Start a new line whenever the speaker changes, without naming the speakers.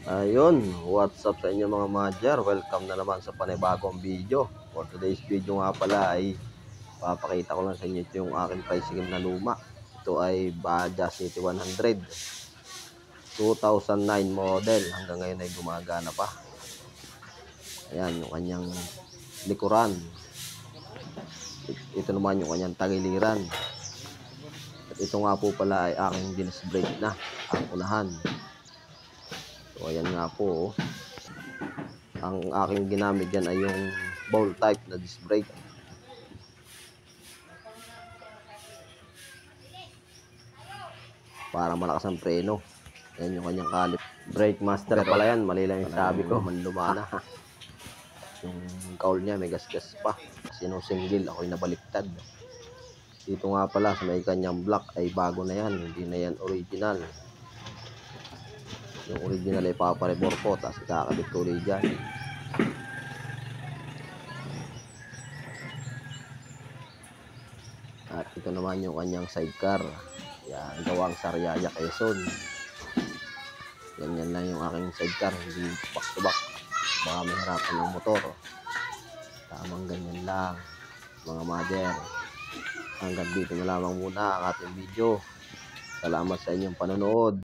Ayun, what's up sa inyo mga madjar? Welcome na naman sa panibagong video. For today's video nga pala ay papakita ko lang sa inyo ito yung aking tricycle na luma. Ito ay Baja City 100 2009 model. Hanggang ngayon ay gumagana pa. Ayan yung kanyang likuran. Ito naman yung kanyang tagiliran. At ito nga po pala ay aking disc brake na ang unahan. So ayan nga po, ang aking ginamit dyan ay yung ball type na disc brake. Para malakas ang preno. Yan yung kanyang kalip. Brake master pala yan. Mali lang yung sabi ko. Manluma na. Yung cowl niya may gasgas pa. Kasi nung single ako'y nabaliktad. Dito nga pala sa may kanyang block ay bago na yan. Hindi na yan original. Yung original ay paparebor ko. Tapos ikakabit ko ulit dyan. At ito naman yung kanyang sidecar. Yan, gawang Sariaya Quezon. Ganyan lang yung aking sidecar. Hindi back to back. Baka mahirapan ng motor. Tamang ganyan lang mga mother. Hanggang dito na lamang muna ang ating video. Salamat sa inyong panonood.